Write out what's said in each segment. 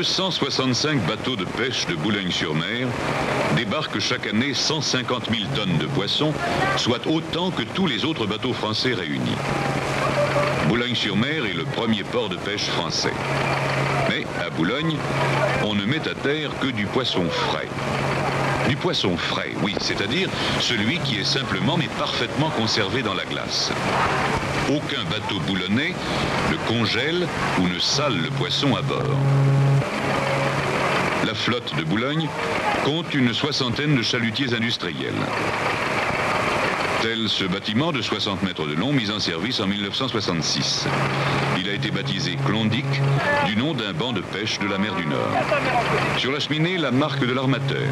165 bateaux de pêche de Boulogne-sur-Mer débarquent chaque année 150 000 tonnes de poissons, soit autant que tous les autres bateaux français réunis. Boulogne-sur-Mer est le premier port de pêche français. Mais à Boulogne, on ne met à terre que du poisson frais. Du poisson frais, oui, c'est-à-dire celui qui est simplement mais parfaitement conservé dans la glace. Aucun bateau boulonnais ne congèle ou ne sale le poisson à bord. La flotte de Boulogne compte une soixantaine de chalutiers industriels. Tel ce bâtiment de 60 mètres de long mis en service en 1966. Il a été baptisé Klondike, du nom d'un banc de pêche de la mer du Nord. Sur la cheminée, la marque de l'armateur.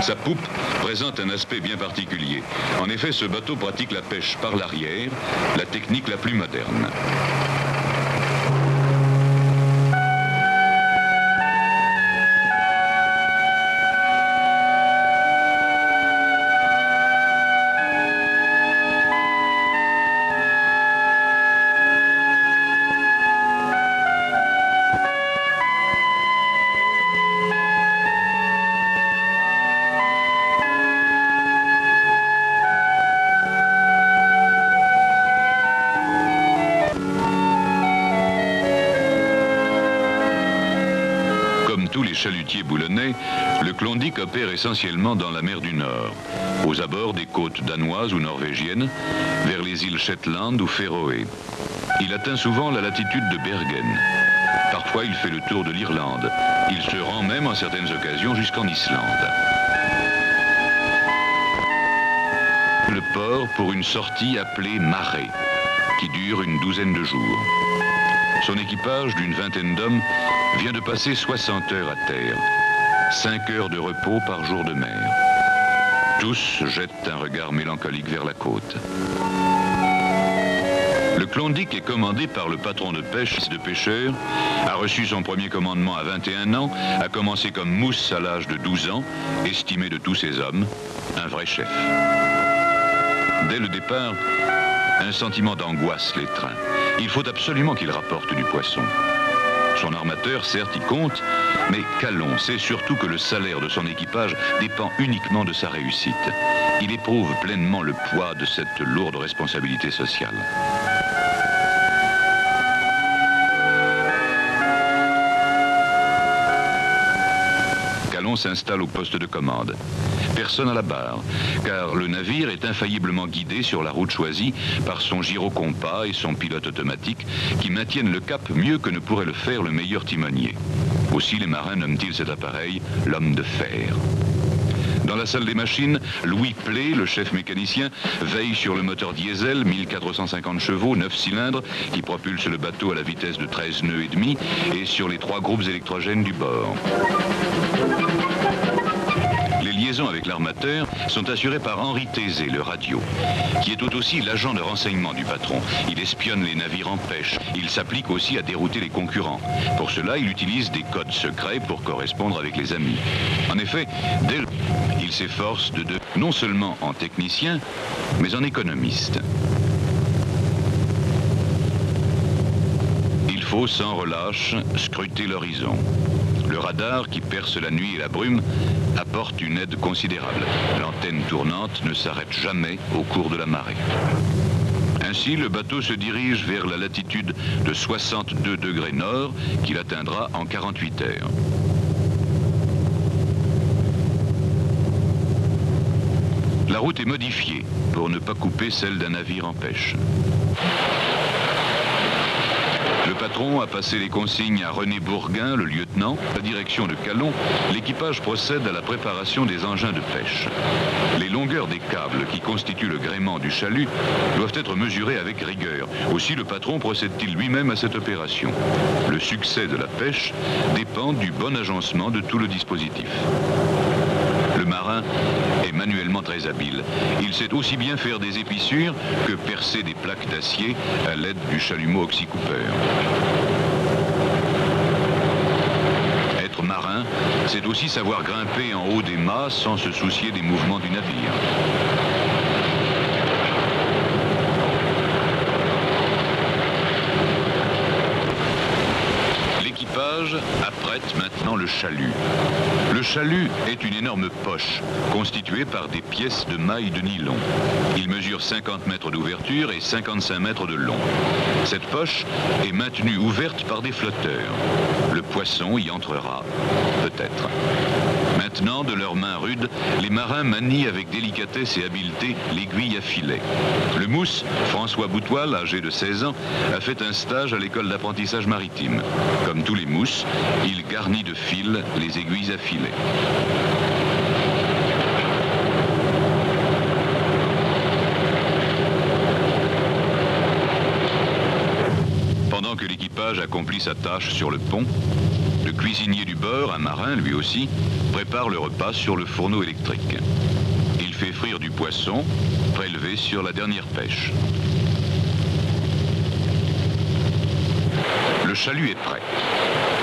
Sa poupe présente un aspect bien particulier. En effet, ce bateau pratique la pêche par l'arrière, la technique la plus moderne. Tous les chalutiers boulonnais, le Klondike opère essentiellement dans la mer du Nord, aux abords des côtes danoises ou norvégiennes, vers les îles Shetland ou Féroé. Il atteint souvent la latitude de Bergen. Parfois, il fait le tour de l'Irlande. Il se rend même en certaines occasions jusqu'en Islande. Le port pour une sortie appelée marée, qui dure une douzaine de jours. Son équipage d'une vingtaine d'hommes vient de passer 60 heures à terre, 5 heures de repos par jour de mer. Tous jettent un regard mélancolique vers la côte. Le Klondike est commandé par le patron de pêche de pêcheurs, a reçu son premier commandement à 21 ans, a commencé comme mousse à l'âge de 12 ans, estimé de tous ses hommes, un vrai chef. Dès le départ, un sentiment d'angoisse l'étreint. Il faut absolument qu'il rapporte du poisson. Son armateur, certes, y compte, mais Calon sait surtout que le salaire de son équipage dépend uniquement de sa réussite. Il éprouve pleinement le poids de cette lourde responsabilité sociale. Calon s'installe au poste de commande. Personne à la barre, car le navire est infailliblement guidé sur la route choisie par son gyrocompas et son pilote automatique qui maintiennent le cap mieux que ne pourrait le faire le meilleur timonier. Aussi les marins nomment-ils cet appareil l'homme de fer. Dans la salle des machines, Louis Plé, le chef mécanicien, veille sur le moteur diesel, 1450 chevaux, 9 cylindres, qui propulse le bateau à la vitesse de 13 nœuds et demi, et sur les 3 groupes électrogènes du bord. Les liaisons avec l'armateur sont assurées par Henri Thésée, le radio, qui est tout aussi l'agent de renseignement du patron. Il espionne les navires en pêche. Il s'applique aussi à dérouter les concurrents. Pour cela, il utilise des codes secrets pour correspondre avec les amis. En effet, il s'efforce de non seulement en technicien, mais en économiste. Il faut sans relâche scruter l'horizon. Le radar, qui perce la nuit et la brume, apporte une aide considérable. L'antenne tournante ne s'arrête jamais au cours de la marée. Ainsi, le bateau se dirige vers la latitude de 62 degrés nord, qu'il atteindra en 48 heures. La route est modifiée pour ne pas couper celle d'un navire en pêche. Le patron a passé les consignes à René Bourguin, le lieutenant. À la direction de Calon, l'équipage procède à la préparation des engins de pêche. Les longueurs des câbles qui constituent le gréement du chalut doivent être mesurées avec rigueur. Aussi, le patron procède-t-il lui-même à cette opération. Le succès de la pêche dépend du bon agencement de tout le dispositif. Le marin est manuellement très habile. Il sait aussi bien faire des épissures que percer des plaques d'acier à l'aide du chalumeau oxycoupeur. Être marin, c'est aussi savoir grimper en haut des mâts sans se soucier des mouvements du navire. L'équipage L'équipage apprête maintenant le chalut. Le chalut est une énorme poche constituée par des pièces de mailles de nylon. Il mesure 50 mètres d'ouverture et 55 mètres de long. Cette poche est maintenue ouverte par des flotteurs. Le poisson y entrera, peut-être. Maintenant, de leurs mains rudes, les marins manient avec délicatesse et habileté l'aiguille à filet. Le mousse, François Boutoil, âgé de 16 ans, a fait un stage à l'école d'apprentissage maritime. Comme tous les mousses, il garnit de fil les aiguilles à filet. Pendant que l'équipage accomplit sa tâche sur le pont, le cuisinier du bord, un marin lui aussi, prépare le repas sur le fourneau électrique. Il fait frire du poisson, prélevé sur la dernière pêche. Le chalut est prêt.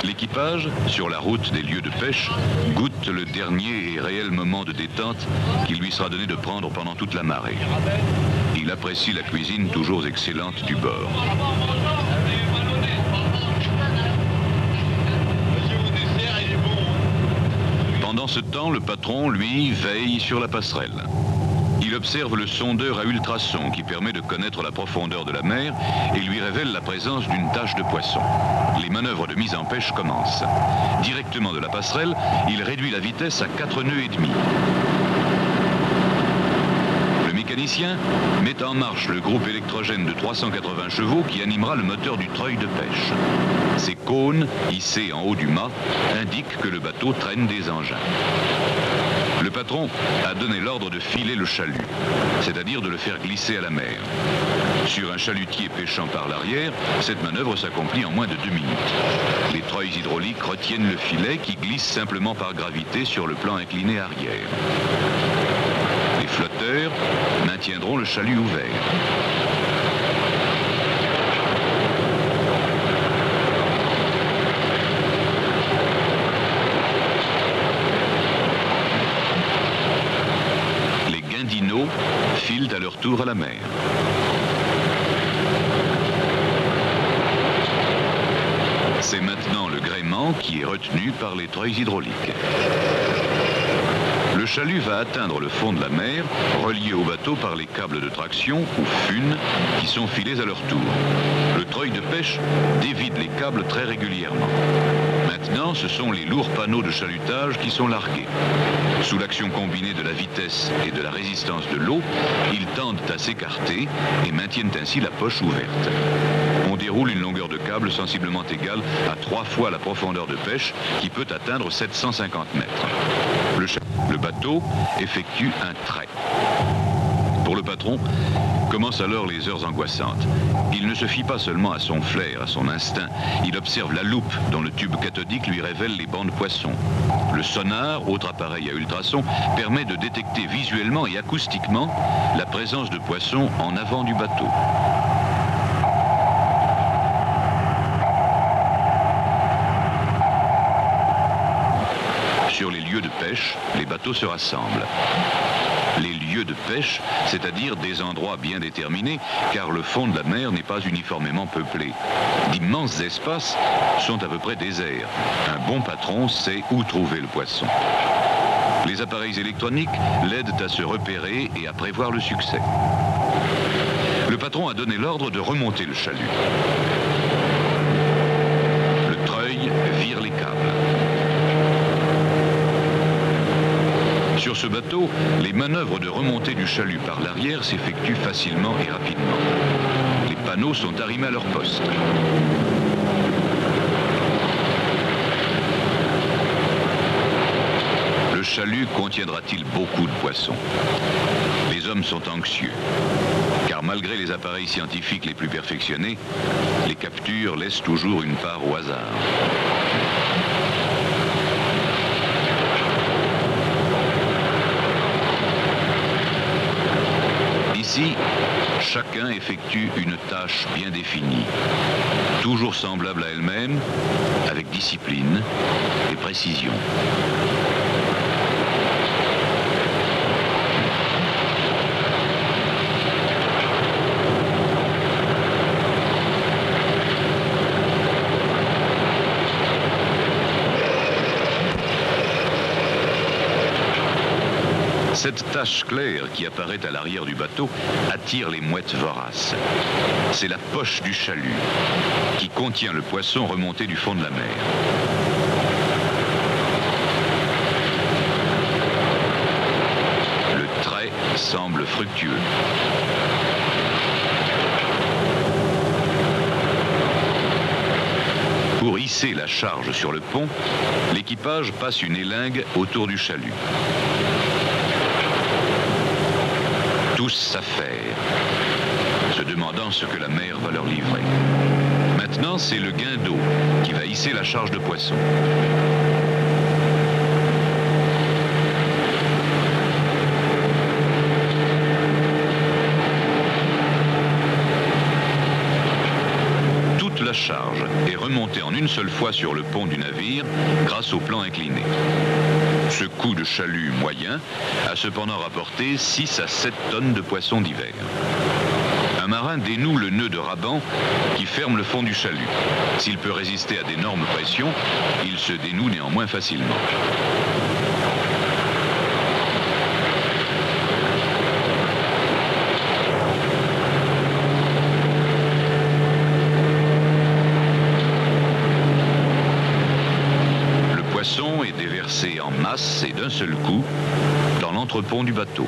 L'équipage, sur la route des lieux de pêche, goûte le dernier et réel moment de détente qu'il lui sera donné de prendre pendant toute la marée. Il apprécie la cuisine toujours excellente du bord. Pendant ce temps, le patron, lui, veille sur la passerelle. Il observe le sondeur à ultrasons qui permet de connaître la profondeur de la mer et lui révèle la présence d'une tache de poisson. Les manœuvres de mise en pêche commencent. Directement de la passerelle, il réduit la vitesse à 4 nœuds et demi. Le mécanicien met en marche le groupe électrogène de 380 chevaux qui animera le moteur du treuil de pêche. Ces cônes, hissés en haut du mât, indiquent que le bateau traîne des engins. Le patron a donné l'ordre de filer le chalut, c'est-à-dire de le faire glisser à la mer. Sur un chalutier pêchant par l'arrière, cette manœuvre s'accomplit en moins de 2 minutes. Les treuils hydrauliques retiennent le filet qui glisse simplement par gravité sur le plan incliné arrière. Les flotteurs maintiendront le chalut ouvert. Filent à leur tour à la mer. C'est maintenant le gréement qui est retenu par les treuils hydrauliques. Le chalut va atteindre le fond de la mer, relié au bateau par les câbles de traction ou funes qui sont filés à leur tour. Le treuil de pêche dévide les câbles très régulièrement. Maintenant, ce sont les lourds panneaux de chalutage qui sont largués. Sous l'action combinée de la vitesse et de la résistance de l'eau, ils tendent à s'écarter et maintiennent ainsi la poche ouverte. On déroule une longueur de câble sensiblement égale à 3 fois la profondeur de pêche qui peut atteindre 750 mètres. Le bateau effectue un trait. Pour le patron, commencent alors les heures angoissantes. Il ne se fie pas seulement à son flair, à son instinct. Il observe la loupe dont le tube cathodique lui révèle les bancs de poissons. Le sonar, autre appareil à ultrasons, permet de détecter visuellement et acoustiquement la présence de poissons en avant du bateau. Sur les lieux de pêche, les bateaux se rassemblent. Les lieux de pêche, c'est-à-dire des endroits bien déterminés, car le fond de la mer n'est pas uniformément peuplé. D'immenses espaces sont à peu près déserts. Un bon patron sait où trouver le poisson. Les appareils électroniques l'aident à se repérer et à prévoir le succès. Le patron a donné l'ordre de remonter le chalut. Le treuil vire les câbles. Sur ce bateau, les manœuvres de remontée du chalut par l'arrière s'effectuent facilement et rapidement. Les panneaux sont arrimés à leur poste. Le chalut contiendra-t-il beaucoup de poissons? Les hommes sont anxieux, car malgré les appareils scientifiques les plus perfectionnés, les captures laissent toujours une part au hasard. Ici, chacun effectue une tâche bien définie, toujours semblable à elle-même, avec discipline et précision. Cette tache claire qui apparaît à l'arrière du bateau attire les mouettes voraces. C'est la poche du chalut qui contient le poisson remonté du fond de la mer. Le trait semble fructueux. Pour hisser la charge sur le pont, l'équipage passe une élingue autour du chalut. Tous s'affairent, se demandant ce que la mer va leur livrer. Maintenant, c'est le guindeau qui va hisser la charge de poisson. Toute la charge est remontée en une seule fois sur le pont du navire grâce au plan incliné. Ce coup de chalut moyen a cependant rapporté 6 à 7 tonnes de poissons d'hiver. Un marin dénoue le nœud de raban qui ferme le fond du chalut. S'il peut résister à d'énormes pressions, il se dénoue néanmoins facilement. Le poisson est déversé en masse et d'un seul coup dans l'entrepont du bateau.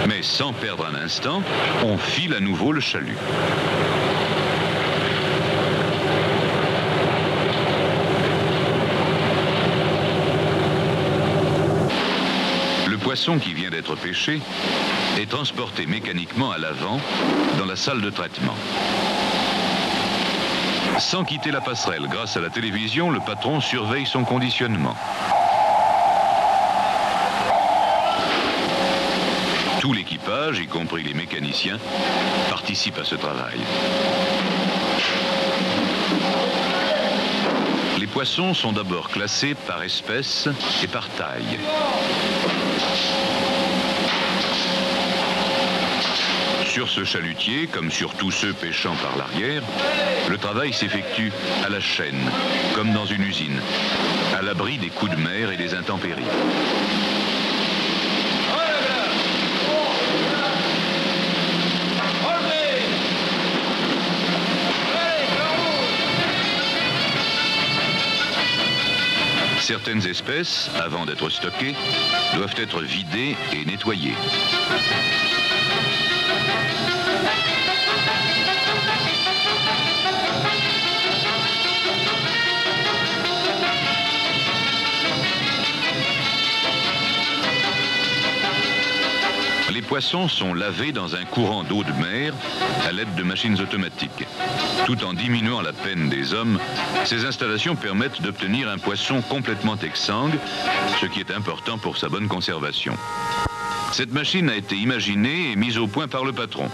Mais sans perdre un instant, on file à nouveau le chalut. Le poisson qui vient d'être pêché est transporté mécaniquement à l'avant dans la salle de traitement. Sans quitter la passerelle, grâce à la télévision, le patron surveille son conditionnement. Tout l'équipage, y compris les mécaniciens, participe à ce travail. Les poissons sont d'abord classés par espèce et par taille. Sur ce chalutier, comme sur tous ceux pêchant par l'arrière, le travail s'effectue à la chaîne, comme dans une usine, à l'abri des coups de mer et des intempéries. Certaines espèces, avant d'être stockées, doivent être vidées et nettoyées. Les poissons sont lavés dans un courant d'eau de mer à l'aide de machines automatiques. Tout en diminuant la peine des hommes, ces installations permettent d'obtenir un poisson complètement exsangue, ce qui est important pour sa bonne conservation. Cette machine a été imaginée et mise au point par le patron.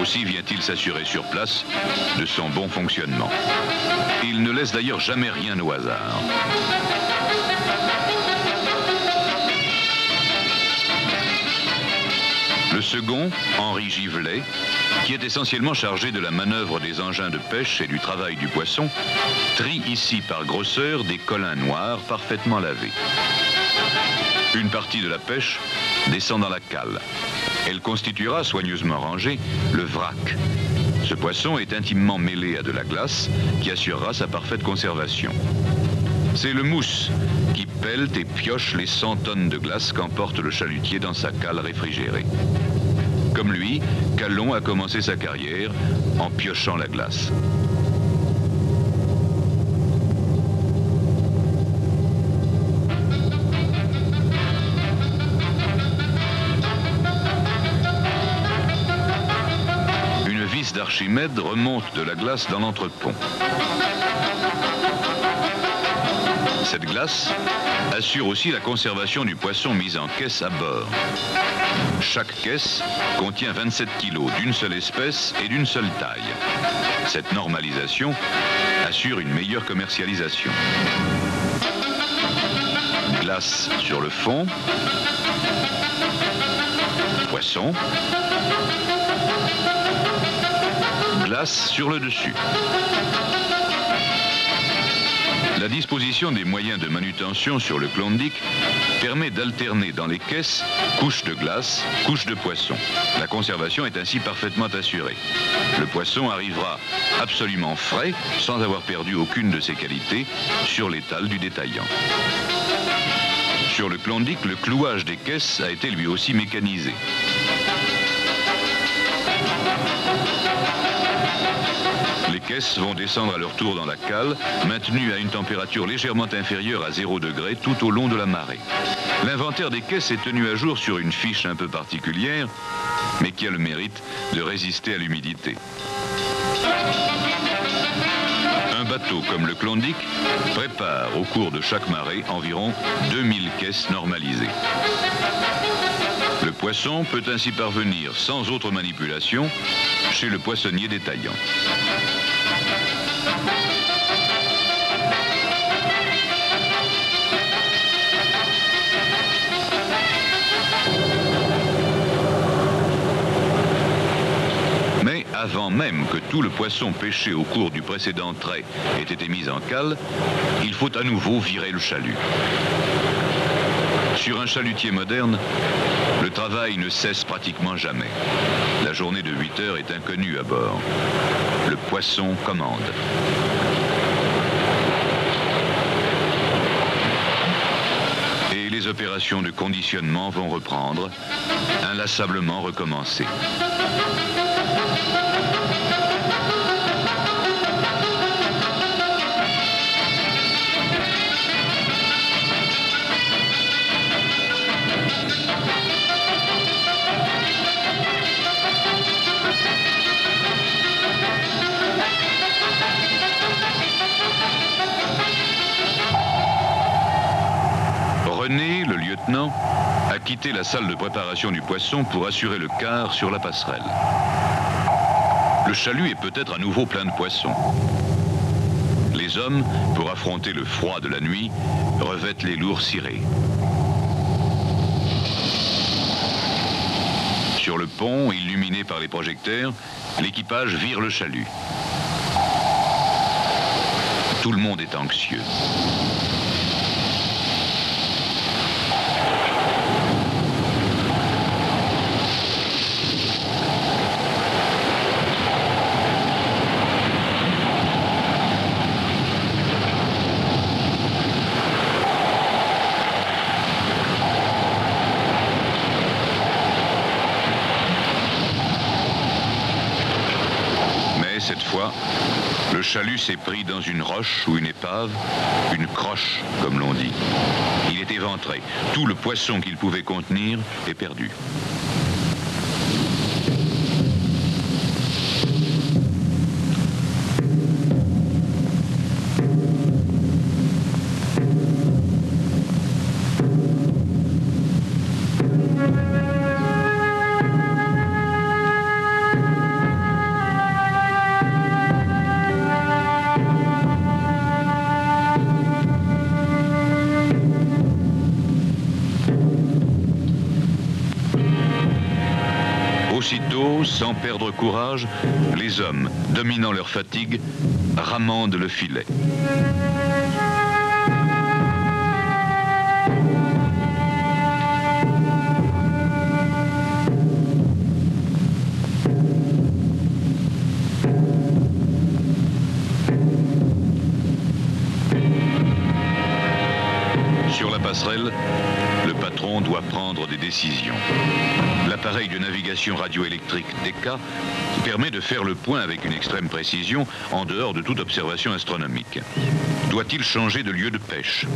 Aussi vient-il s'assurer sur place de son bon fonctionnement. Il ne laisse d'ailleurs jamais rien au hasard. Le second, Henri Givelet, qui est essentiellement chargé de la manœuvre des engins de pêche et du travail du poisson, trie ici par grosseur des collins noirs parfaitement lavés. Une partie de la pêche descend dans la cale. Elle constituera, soigneusement rangée, le vrac. Ce poisson est intimement mêlé à de la glace qui assurera sa parfaite conservation. C'est le mousse qui pèle et pioche les 100 tonnes de glace qu'emporte le chalutier dans sa cale réfrigérée. Comme lui, Callon a commencé sa carrière en piochant la glace. Une vis d'Archimède remonte de la glace dans l'entrepont. Cette glace assure aussi la conservation du poisson mis en caisse à bord. Chaque caisse contient 27 kilos d'une seule espèce et d'une seule taille. Cette normalisation assure une meilleure commercialisation. Glace sur le fond, poisson, glace sur le dessus. La disposition des moyens de manutention sur le Klondike permet d'alterner dans les caisses couches de glace, couches de poisson. La conservation est ainsi parfaitement assurée. Le poisson arrivera absolument frais, sans avoir perdu aucune de ses qualités, sur l'étal du détaillant. Sur le Klondike, le clouage des caisses a été lui aussi mécanisé. Les caisses vont descendre à leur tour dans la cale, maintenues à une température légèrement inférieure à 0 degré tout au long de la marée. L'inventaire des caisses est tenu à jour sur une fiche un peu particulière, mais qui a le mérite de résister à l'humidité. Un bateau comme le Klondike prépare au cours de chaque marée environ 2000 caisses normalisées. Le poisson peut ainsi parvenir sans autre manipulation chez le poissonnier détaillant. Mais avant même que tout le poisson pêché au cours du précédent trait ait été mis en cale, il faut à nouveau virer le chalut. Sur un chalutier moderne, le travail ne cesse pratiquement jamais. La journée de 8 heures est inconnue à bord. Le poisson commande. Et les opérations de conditionnement vont reprendre, inlassablement recommencer. René, le lieutenant, a quitté la salle de préparation du poisson pour assurer le quart sur la passerelle. Le chalut est peut-être à nouveau plein de poissons. Les hommes, pour affronter le froid de la nuit, revêtent les lourds cirés. Sur le pont, illuminé par les projecteurs, l'équipage vire le chalut. Tout le monde est anxieux. Cette fois, le chalut s'est pris dans une roche ou une épave, une croche, comme l'on dit. Il est éventré. Tout le poisson qu'il pouvait contenir est perdu. Aussitôt, sans perdre courage, les hommes, dominant leur fatigue, ramendent le filet. Sur la passerelle, le patron doit prendre des décisions. L'appareil de navigation radioélectrique DECA permet de faire le point avec une extrême précision en dehors de toute observation astronomique. Doit-il changer de lieu de pêche?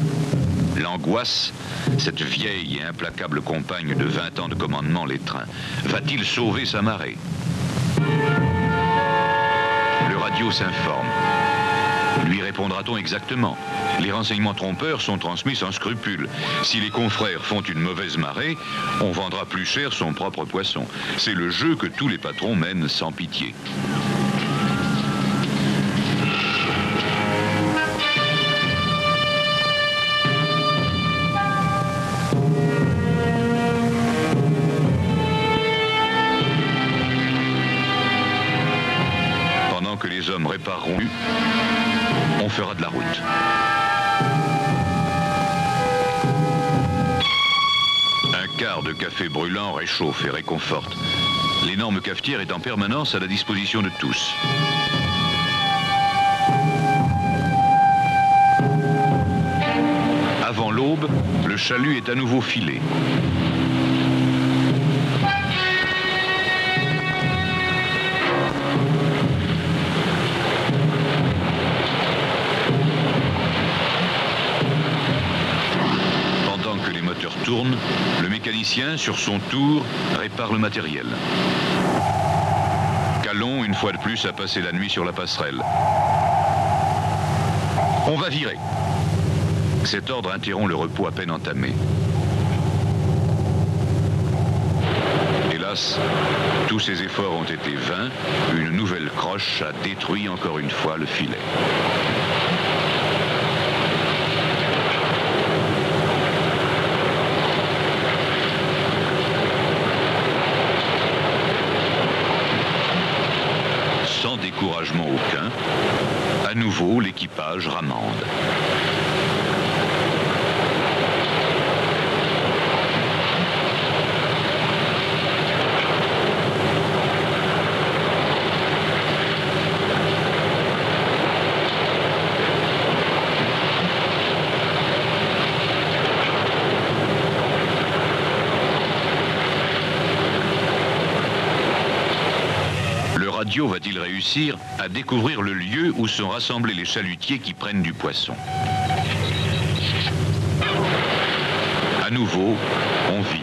L'angoisse, cette vieille et implacable compagne de 20 ans de commandement l'étreint. Va-t-il sauver sa marée? Le radio s'informe. Lui répondra-t-on exactement? Les renseignements trompeurs sont transmis sans scrupule. Si les confrères font une mauvaise marée, on vendra plus cher son propre poisson. C'est le jeu que tous les patrons mènent sans pitié. prépareront, on fera de la route. Un quart de café brûlant réchauffe et réconforte. L'énorme cafetière est en permanence à la disposition de tous. Avant l'aube, le chalut est à nouveau filé. Pendant que les moteurs tournent, le mécanicien, sur son tour, répare le matériel. Calon, une fois de plus, a passé la nuit sur la passerelle. On va virer. Cet ordre interrompt le repos à peine entamé. Hélas, tous ces efforts ont été vains. Une nouvelle croche a détruit encore une fois le filet. Sans découragement aucun, à nouveau l'équipage ramande. Le radio va-t-il réussir à découvrir le lieu où sont rassemblés les chalutiers qui prennent du poisson? À nouveau, on vire.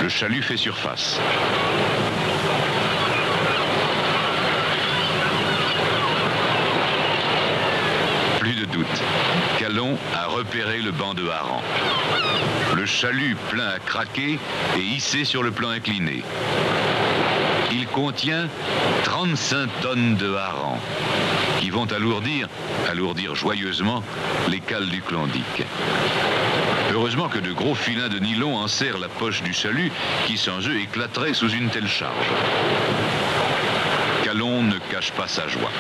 Le chalut fait surface. Plus de doute, Calon a repéré le banc de harengs. Le chalut plein à craquer est hissé sur le plan incliné. Il contient 35 tonnes de harengs qui vont alourdir joyeusement les cales du Klondike. Heureusement que de gros filins de nylon enserrent la poche du chalut qui sans eux éclaterait sous une telle charge. Calon ne cache pas sa joie.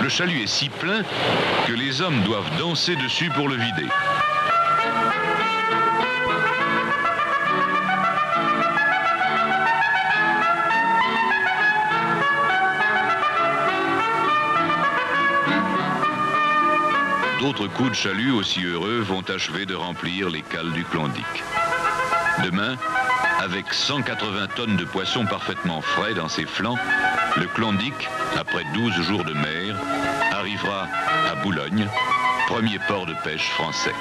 Le chalut est si plein que les hommes doivent danser dessus pour le vider. D'autres coups de chalut aussi heureux vont achever de remplir les cales du Klondike. Demain, avec 180 tonnes de poissons parfaitement frais dans ses flancs, le Klondike, après 12 jours de mer, arrivera à Boulogne, premier port de pêche français.